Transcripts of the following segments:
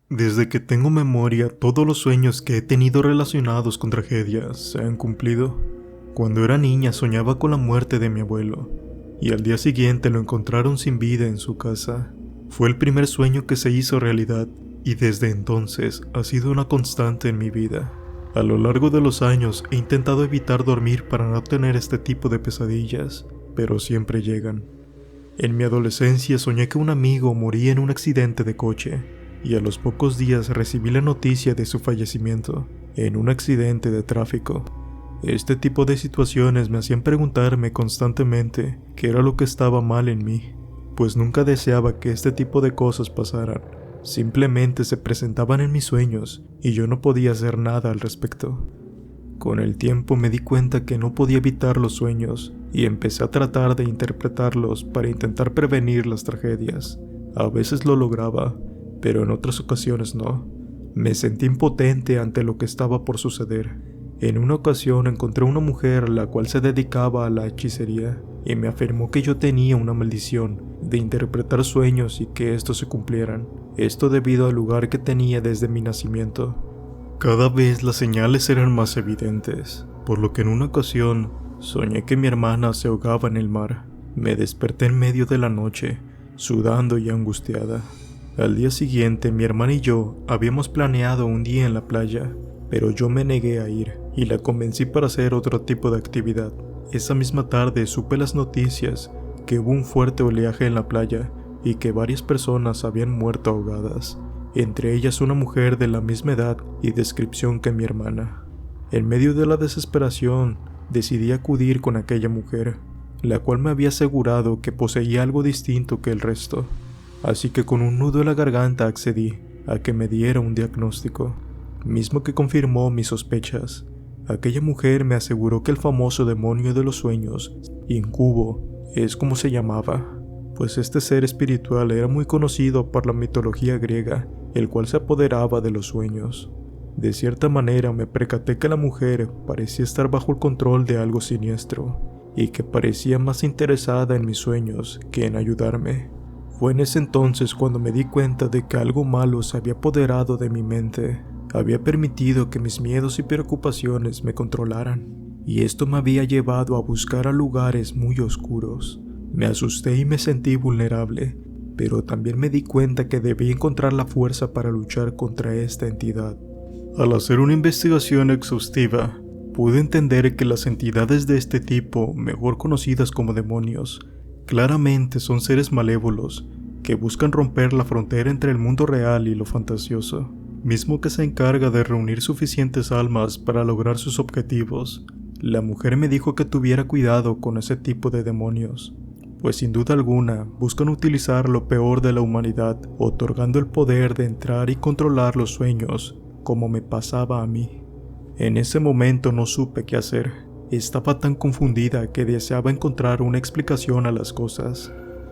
Desde que tengo memoria, todos los sueños que he tenido relacionados con tragedias se han cumplido. Cuando era niña soñaba con la muerte de mi abuelo, y al día siguiente lo encontraron sin vida en su casa. Fue el primer sueño que se hizo realidad, y desde entonces ha sido una constante en mi vida. A lo largo de los años he intentado evitar dormir para no tener este tipo de pesadillas, pero siempre llegan. En mi adolescencia soñé que un amigo moría en un accidente de coche, y a los pocos días recibí la noticia de su fallecimiento en un accidente de tráfico. Este tipo de situaciones me hacían preguntarme constantemente qué era lo que estaba mal en mí, pues nunca deseaba que este tipo de cosas pasaran. Simplemente se presentaban en mis sueños y yo no podía hacer nada al respecto. Con el tiempo me di cuenta que no podía evitar los sueños y empecé a tratar de interpretarlos para intentar prevenir las tragedias. A veces lo lograba, pero en otras ocasiones no. Me sentí impotente ante lo que estaba por suceder. En una ocasión encontré una mujer la cual se dedicaba a la hechicería y me afirmó que yo tenía una maldición de interpretar sueños y que estos se cumplieran. Esto debido al lugar que tenía desde mi nacimiento. Cada vez las señales eran más evidentes, por lo que en una ocasión soñé que mi hermana se ahogaba en el mar. Me desperté en medio de la noche, sudando y angustiada. Al día siguiente mi hermana y yo habíamos planeado un día en la playa, pero yo me negué a ir y la convencí para hacer otro tipo de actividad. Esa misma tarde supe las noticias que hubo un fuerte oleaje en la playa y que varias personas habían muerto ahogadas, entre ellas una mujer de la misma edad y descripción que mi hermana. En medio de la desesperación, decidí acudir con aquella mujer, la cual me había asegurado que poseía algo distinto que el resto. Así que con un nudo en la garganta accedí a que me diera un diagnóstico, mismo que confirmó mis sospechas. Aquella mujer me aseguró que el famoso demonio de los sueños, Incubo, es como se llamaba, pues este ser espiritual era muy conocido por la mitología griega, el cual se apoderaba de los sueños. De cierta manera me percaté que la mujer parecía estar bajo el control de algo siniestro, y que parecía más interesada en mis sueños que en ayudarme. Fue en ese entonces cuando me di cuenta de que algo malo se había apoderado de mi mente. Había permitido que mis miedos y preocupaciones me controlaran, y esto me había llevado a buscar a lugares muy oscuros. Me asusté y me sentí vulnerable, pero también me di cuenta que debía encontrar la fuerza para luchar contra esta entidad. Al hacer una investigación exhaustiva, pude entender que las entidades de este tipo, mejor conocidas como demonios, claramente son seres malévolos que buscan romper la frontera entre el mundo real y lo fantasioso, mismo que se encarga de reunir suficientes almas para lograr sus objetivos. La mujer me dijo que tuviera cuidado con ese tipo de demonios, pues sin duda alguna buscan utilizar lo peor de la humanidad, otorgando el poder de entrar y controlar los sueños, como me pasaba a mí. En ese momento no supe qué hacer. Estaba tan confundida que deseaba encontrar una explicación a las cosas.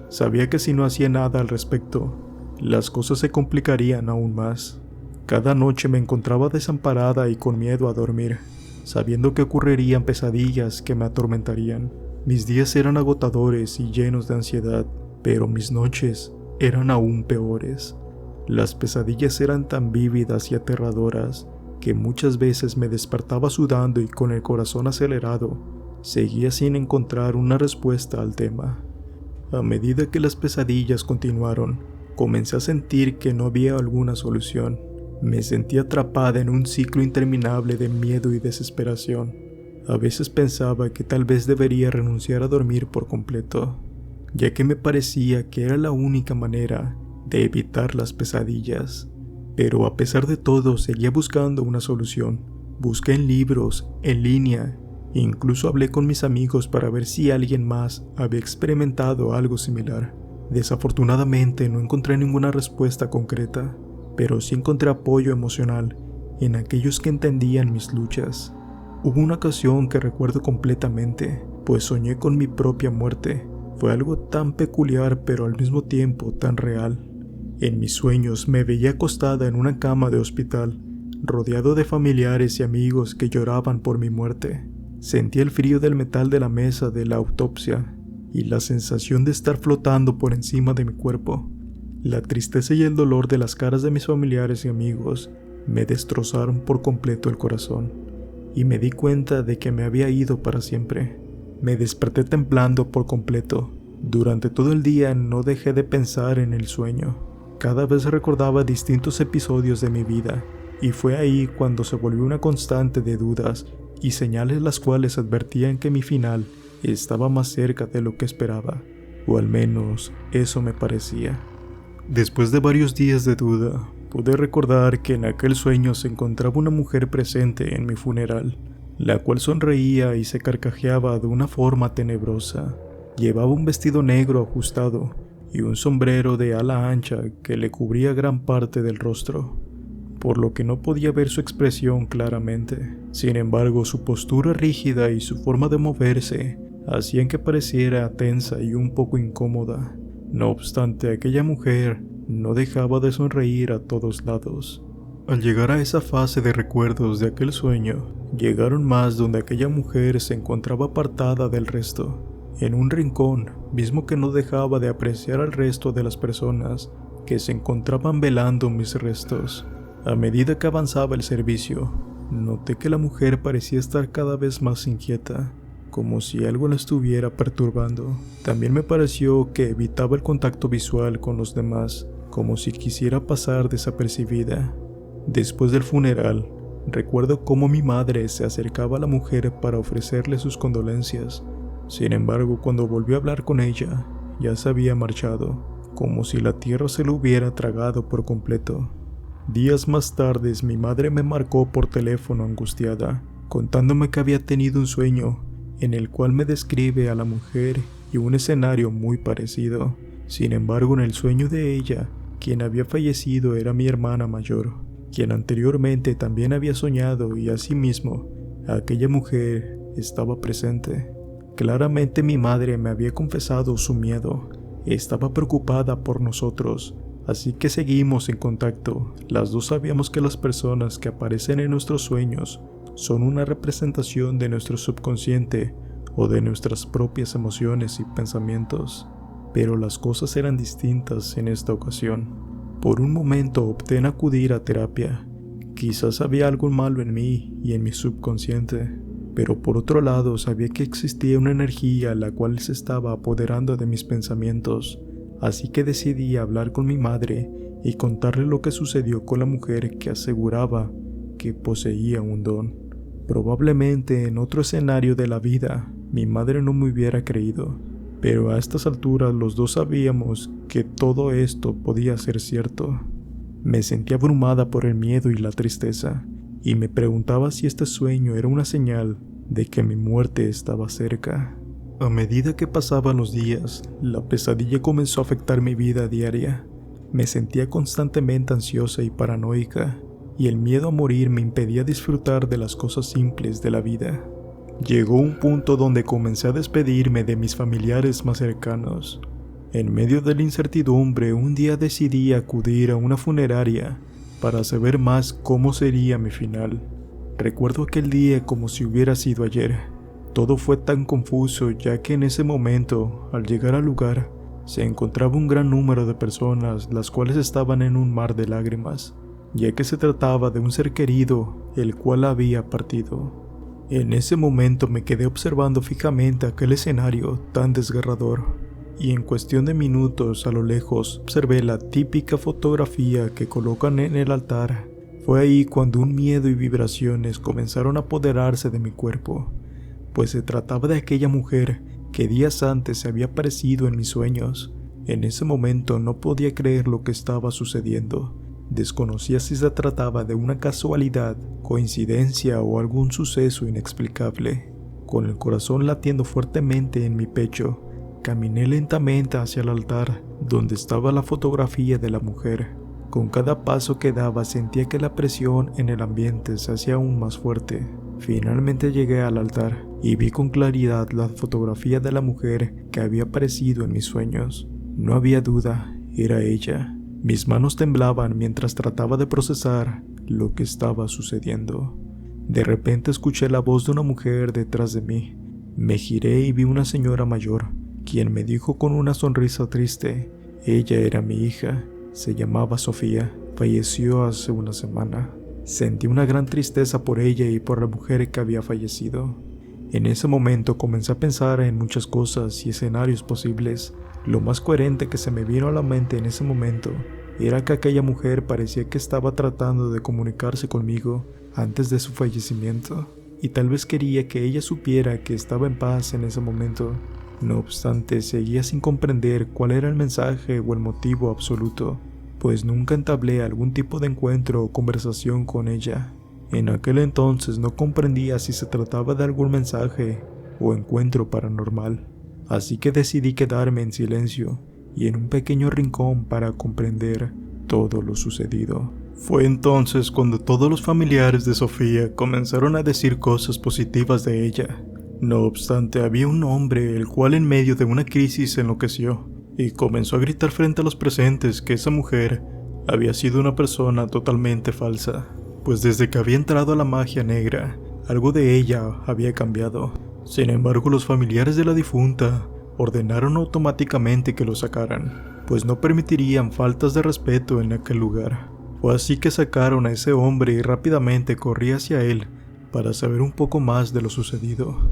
Sabía que si no hacía nada al respecto, las cosas se complicarían aún más. Cada noche me encontraba desamparada y con miedo a dormir, sabiendo que ocurrirían pesadillas que me atormentarían. Mis días eran agotadores y llenos de ansiedad, pero mis noches eran aún peores. Las pesadillas eran tan vívidas y aterradoras que muchas veces me despertaba sudando y con el corazón acelerado. Seguía sin encontrar una respuesta al tema. A medida que las pesadillas continuaron, comencé a sentir que no había alguna solución. Me sentía atrapada en un ciclo interminable de miedo y desesperación. A veces pensaba que tal vez debería renunciar a dormir por completo, ya que me parecía que era la única manera de evitar las pesadillas. Pero a pesar de todo, seguía buscando una solución. Busqué en libros, en línea, e incluso hablé con mis amigos para ver si alguien más había experimentado algo similar. Desafortunadamente no encontré ninguna respuesta concreta, pero sí encontré apoyo emocional en aquellos que entendían mis luchas. Hubo una ocasión que recuerdo completamente, pues soñé con mi propia muerte. Fue algo tan peculiar pero al mismo tiempo tan real. En mis sueños me veía acostada en una cama de hospital, rodeado de familiares y amigos que lloraban por mi muerte. Sentía el frío del metal de la mesa de la autopsia y la sensación de estar flotando por encima de mi cuerpo. La tristeza y el dolor de las caras de mis familiares y amigos me destrozaron por completo el corazón, y me di cuenta de que me había ido para siempre. Me desperté temblando por completo. Durante todo el día no dejé de pensar en el sueño. Cada vez recordaba distintos episodios de mi vida, y fue ahí cuando se volvió una constante de dudas y señales las cuales advertían que mi final estaba más cerca de lo que esperaba, o al menos eso me parecía. Después de varios días de duda, pude recordar que en aquel sueño se encontraba una mujer presente en mi funeral, la cual sonreía y se carcajeaba de una forma tenebrosa. Llevaba un vestido negro ajustado y un sombrero de ala ancha que le cubría gran parte del rostro, por lo que no podía ver su expresión claramente. Sin embargo, su postura rígida y su forma de moverse hacían que pareciera tensa y un poco incómoda. No obstante, aquella mujer no dejaba de sonreír a todos lados. Al llegar a esa fase de recuerdos de aquel sueño, llegaron más donde aquella mujer se encontraba apartada del resto, en un rincón, mismo que no dejaba de apreciar al resto de las personas que se encontraban velando mis restos. A medida que avanzaba el servicio, noté que la mujer parecía estar cada vez más inquieta, como si algo la estuviera perturbando. También me pareció que evitaba el contacto visual con los demás, como si quisiera pasar desapercibida. Después del funeral, recuerdo cómo mi madre se acercaba a la mujer para ofrecerle sus condolencias. Sin embargo, cuando volví a hablar con ella, ya se había marchado, como si la tierra se lo hubiera tragado por completo. Días más tarde, mi madre me marcó por teléfono angustiada, contándome que había tenido un sueño en el cual me describe a la mujer y un escenario muy parecido. Sin embargo, en el sueño de ella, quien había fallecido era mi hermana mayor, quien anteriormente también había soñado, y asimismo, aquella mujer estaba presente. Claramente mi madre me había confesado su miedo. Estaba preocupada por nosotros, así que seguimos en contacto. Las dos sabíamos que las personas que aparecen en nuestros sueños son una representación de nuestro subconsciente o de nuestras propias emociones y pensamientos. Pero las cosas eran distintas en esta ocasión. Por un momento opté en acudir a terapia. Quizás había algo malo en mí y en mi subconsciente, pero por otro lado sabía que existía una energía la cual se estaba apoderando de mis pensamientos, así que decidí hablar con mi madre y contarle lo que sucedió con la mujer que aseguraba que poseía un don. Probablemente en otro escenario de la vida, mi madre no me hubiera creído, pero a estas alturas los dos sabíamos que todo esto podía ser cierto. Me sentía abrumada por el miedo y la tristeza, y me preguntaba si este sueño era una señal de que mi muerte estaba cerca. A medida que pasaban los días, la pesadilla comenzó a afectar mi vida diaria. Me sentía constantemente ansiosa y paranoica, y el miedo a morir me impedía disfrutar de las cosas simples de la vida. Llegó un punto donde comencé a despedirme de mis familiares más cercanos. En medio de la incertidumbre, un día decidí acudir a una funeraria para saber más cómo sería mi final. Recuerdo aquel día como si hubiera sido ayer. Todo fue tan confuso, ya que en ese momento, al llegar al lugar, se encontraba un gran número de personas, las cuales estaban en un mar de lágrimas, ya que se trataba de un ser querido, el cual había partido. En ese momento me quedé observando fijamente aquel escenario tan desgarrador, y en cuestión de minutos a lo lejos observé la típica fotografía que colocan en el altar. Fue ahí cuando un miedo y vibraciones comenzaron a apoderarse de mi cuerpo, pues se trataba de aquella mujer que días antes se había aparecido en mis sueños. En ese momento no podía creer lo que estaba sucediendo. Desconocía si se trataba de una casualidad, coincidencia o algún suceso inexplicable. Con el corazón latiendo fuertemente en mi pecho, caminé lentamente hacia el altar donde estaba la fotografía de la mujer. Con cada paso que daba sentía que la presión en el ambiente se hacía aún más fuerte. Finalmente llegué al altar y vi con claridad la fotografía de la mujer que había aparecido en mis sueños. No había duda, era ella. Mis manos temblaban mientras trataba de procesar lo que estaba sucediendo. De repente escuché la voz de una mujer detrás de mí. Me giré y vi una señora mayor, quien me dijo con una sonrisa triste: ella era mi hija, Se llamaba Sofía. Falleció hace una semana. Sentí una gran tristeza por ella y por la mujer que había fallecido. En ese momento comencé a pensar en muchas cosas y escenarios posibles. Lo más coherente que se me vino a la mente en ese momento era que aquella mujer parecía que estaba tratando de comunicarse conmigo antes de su fallecimiento, y tal vez quería que ella supiera que estaba en paz en ese momento. No obstante, seguía sin comprender cuál era el mensaje o el motivo absoluto, pues nunca entablé algún tipo de encuentro o conversación con ella. En aquel entonces no comprendía si se trataba de algún mensaje o encuentro paranormal, así que decidí quedarme en silencio y en un pequeño rincón para comprender todo lo sucedido. Fue entonces cuando todos los familiares de Sofía comenzaron a decir cosas positivas de ella. No obstante, había un hombre el cual en medio de una crisis enloqueció y comenzó a gritar frente a los presentes que esa mujer había sido una persona totalmente falsa, pues desde que había entrado a la magia negra, algo de ella había cambiado. Sin embargo, los familiares de la difunta ordenaron automáticamente que lo sacaran, pues no permitirían faltas de respeto en aquel lugar. Fue así que sacaron a ese hombre y rápidamente corrí hacia él para saber un poco más de lo sucedido.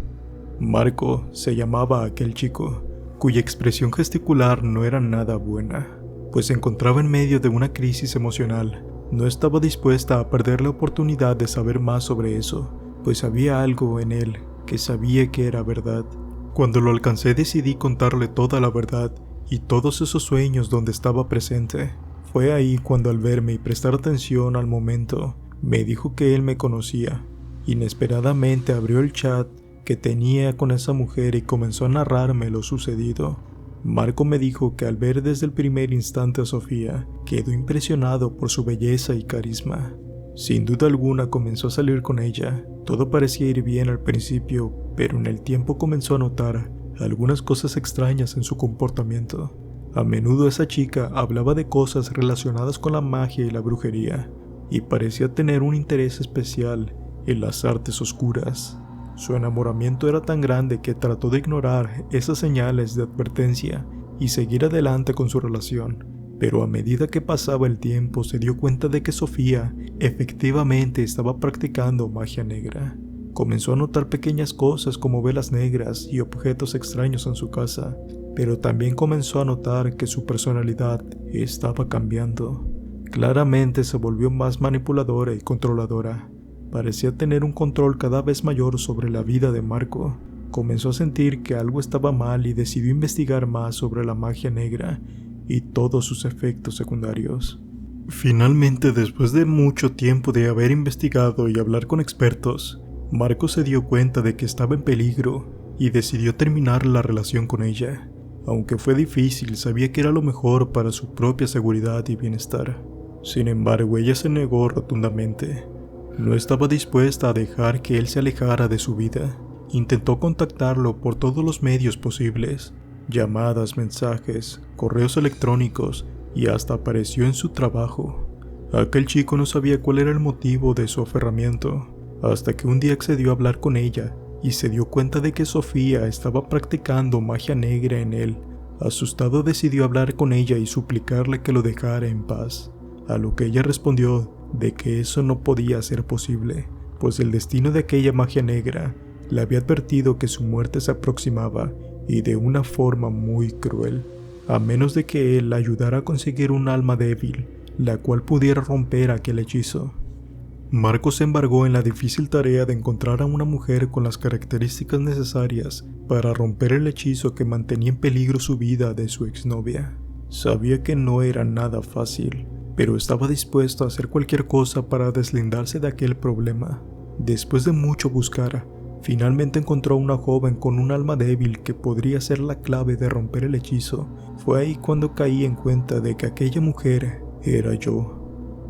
Marco se llamaba aquel chico, cuya expresión gesticular no era nada buena, pues se encontraba en medio de una crisis emocional. No estaba dispuesta a perder la oportunidad de saber más sobre eso, pues había algo en él que sabía que era verdad. Cuando lo alcancé decidí contarle toda la verdad y todos esos sueños donde estaba presente. Fue ahí cuando al verme y prestar atención al momento, me dijo que él me conocía. Inesperadamente abrió el chat que tenía con esa mujer y comenzó a narrarme lo sucedido. Marco me dijo que al ver desde el primer instante a Sofía, quedó impresionado por su belleza y carisma. Sin duda alguna comenzó a salir con ella. Todo parecía ir bien al principio, pero en el tiempo comenzó a notar algunas cosas extrañas en su comportamiento. A menudo esa chica hablaba de cosas relacionadas con la magia y la brujería, y parecía tener un interés especial en las artes oscuras. Su enamoramiento era tan grande que trató de ignorar esas señales de advertencia y seguir adelante con su relación, pero a medida que pasaba el tiempo se dio cuenta de que Sofía efectivamente estaba practicando magia negra. Comenzó a notar pequeñas cosas como velas negras y objetos extraños en su casa, pero también comenzó a notar que su personalidad estaba cambiando. Claramente se volvió más manipuladora y controladora. Parecía tener un control cada vez mayor sobre la vida de Marco. Comenzó a sentir que algo estaba mal y decidió investigar más sobre la magia negra y todos sus efectos secundarios. Finalmente, después de mucho tiempo de haber investigado y hablar con expertos, Marco se dio cuenta de que estaba en peligro y decidió terminar la relación con ella. Aunque fue difícil, sabía que era lo mejor para su propia seguridad y bienestar. Sin embargo, ella se negó rotundamente. No estaba dispuesta a dejar que él se alejara de su vida. Intentó contactarlo por todos los medios posibles: llamadas, mensajes, correos electrónicos y hasta apareció en su trabajo. Aquel chico no sabía cuál era el motivo de su aferramiento, hasta que un día accedió a hablar con ella y se dio cuenta de que Sofía estaba practicando magia negra en él. Asustado decidió hablar con ella y suplicarle que lo dejara en paz, a lo que ella respondió de que eso no podía ser posible, pues el destino de aquella magia negra le había advertido que su muerte se aproximaba y de una forma muy cruel, a menos de que él la ayudara a conseguir un alma débil, la cual pudiera romper aquel hechizo. Marco se embarcó en la difícil tarea de encontrar a una mujer con las características necesarias para romper el hechizo que mantenía en peligro su vida de su exnovia. Sabía que no era nada fácil, pero estaba dispuesto a hacer cualquier cosa para deslindarse de aquel problema. Después de mucho buscar, finalmente encontró a una joven con un alma débil que podría ser la clave de romper el hechizo. Fue ahí cuando caí en cuenta de que aquella mujer era yo.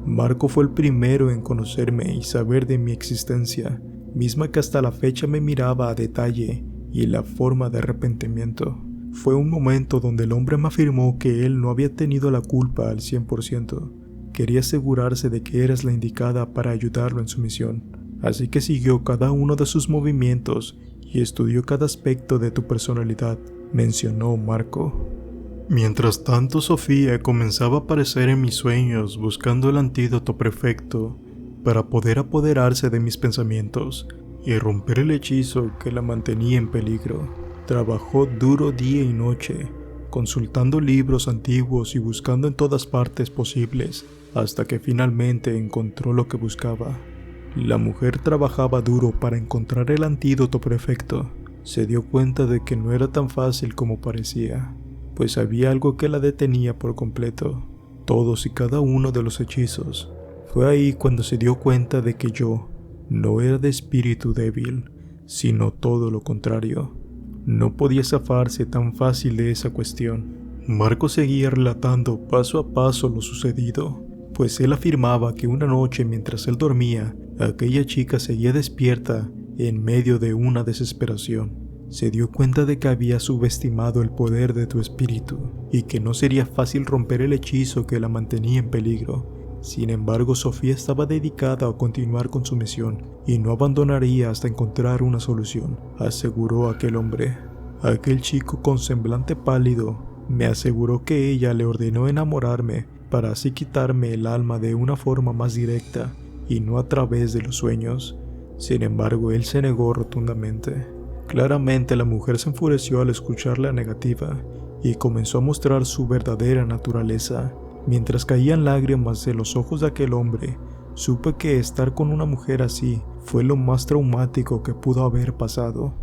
Marco fue el primero en conocerme y saber de mi existencia, misma que hasta la fecha me miraba a detalle y en la forma de arrepentimiento. Fue un momento donde el hombre me afirmó que él no había tenido la culpa al 100%. Quería asegurarse de que eras la indicada para ayudarlo en su misión, así que siguió cada uno de sus movimientos y estudió cada aspecto de tu personalidad, mencionó Marco. Mientras tanto, Sofía comenzaba a aparecer en mis sueños buscando el antídoto perfecto para poder apoderarse de mis pensamientos y romper el hechizo que la mantenía en peligro. Trabajó duro día y noche, consultando libros antiguos y buscando en todas partes posibles, hasta que finalmente encontró lo que buscaba. La mujer trabajaba duro para encontrar el antídoto perfecto. Se dio cuenta de que no era tan fácil como parecía, pues había algo que la detenía por completo, todos y cada uno de los hechizos. Fue ahí cuando se dio cuenta de que yo no era de espíritu débil, sino todo lo contrario. No podía zafarse tan fácil de esa cuestión. Marco seguía relatando paso a paso lo sucedido, pues él afirmaba que una noche mientras él dormía, aquella chica seguía despierta en medio de una desesperación. Se dio cuenta de que había subestimado el poder de tu espíritu y que no sería fácil romper el hechizo que la mantenía en peligro. Sin embargo, Sofía estaba dedicada a continuar con su misión y no abandonaría hasta encontrar una solución, aseguró aquel hombre. Aquel chico con semblante pálido me aseguró que ella le ordenó enamorarme para así quitarme el alma de una forma más directa y no a través de los sueños. Sin embargo, él se negó rotundamente. Claramente la mujer se enfureció al escuchar la negativa y comenzó a mostrar su verdadera naturaleza. Mientras caían lágrimas de los ojos de aquel hombre, supe que estar con una mujer así fue lo más traumático que pudo haber pasado.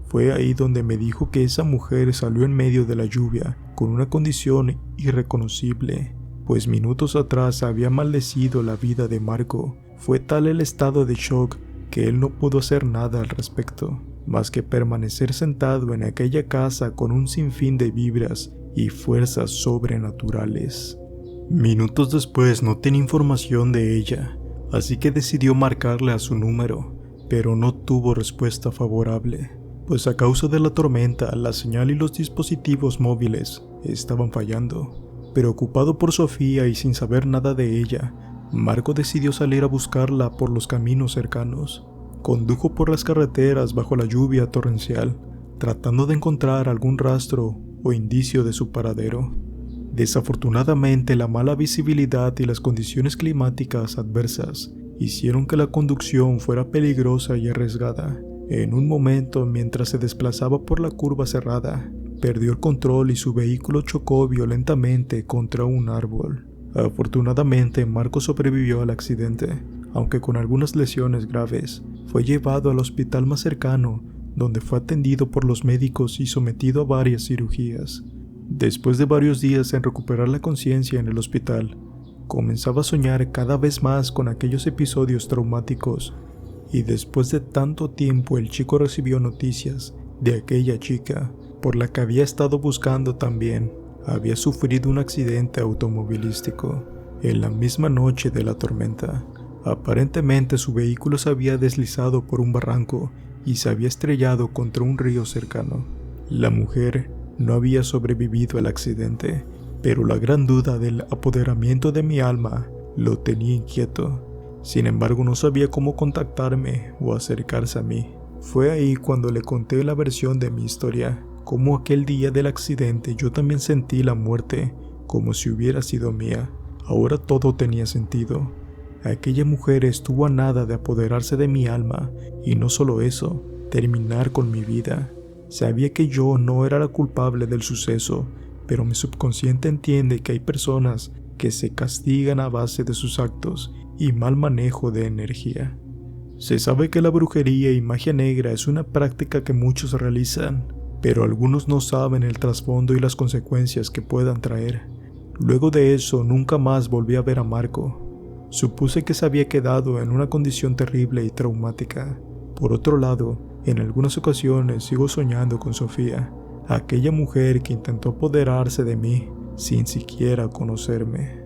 Fue ahí donde me dijo que esa mujer salió en medio de la lluvia con una condición irreconocible, pues minutos atrás había maldecido la vida de Marco. Fue tal el estado de shock que él no pudo hacer nada al respecto, más que permanecer sentado en aquella casa con un sinfín de vibras y fuerzas sobrenaturales. Minutos después no tenía información de ella, así que decidió marcarle a su número, pero no tuvo respuesta favorable, pues a causa de la tormenta la señal y los dispositivos móviles estaban fallando. Preocupado por Sofía y sin saber nada de ella, Marco decidió salir a buscarla por los caminos cercanos. Condujo por las carreteras bajo la lluvia torrencial, tratando de encontrar algún rastro o indicio de su paradero. Desafortunadamente, la mala visibilidad y las condiciones climáticas adversas hicieron que la conducción fuera peligrosa y arriesgada. En un momento, mientras se desplazaba por la curva cerrada, perdió el control y su vehículo chocó violentamente contra un árbol. Afortunadamente, Marco sobrevivió al accidente, aunque con algunas lesiones graves. Fue llevado al hospital más cercano, donde fue atendido por los médicos y sometido a varias cirugías. Después de varios días en recuperar la conciencia en el hospital, comenzaba a soñar cada vez más con aquellos episodios traumáticos, y después de tanto tiempo el chico recibió noticias de aquella chica, por la que había estado buscando también. Había sufrido un accidente automovilístico en la misma noche de la tormenta. Aparentemente su vehículo se había deslizado por un barranco y se había estrellado contra un río cercano. La mujer no había sobrevivido al accidente, pero la gran duda del apoderamiento de mi alma lo tenía inquieto. Sin embargo, no sabía cómo contactarme o acercarse a mí. Fue ahí cuando le conté la versión de mi historia, cómo aquel día del accidente yo también sentí la muerte como si hubiera sido mía. Ahora todo tenía sentido. Aquella mujer estuvo a nada de apoderarse de mi alma, y no solo eso, terminar con mi vida. Sabía que yo no era la culpable del suceso, pero mi subconsciente entiende que hay personas que se castigan a base de sus actos y mal manejo de energía. Se sabe que la brujería y magia negra es una práctica que muchos realizan, pero algunos no saben el trasfondo y las consecuencias que puedan traer. Luego de eso, nunca más volví a ver a Marco. Supuse que se había quedado en una condición terrible y traumática. Por otro lado, en algunas ocasiones sigo soñando con Sofía, aquella mujer que intentó apoderarse de mí sin siquiera conocerme.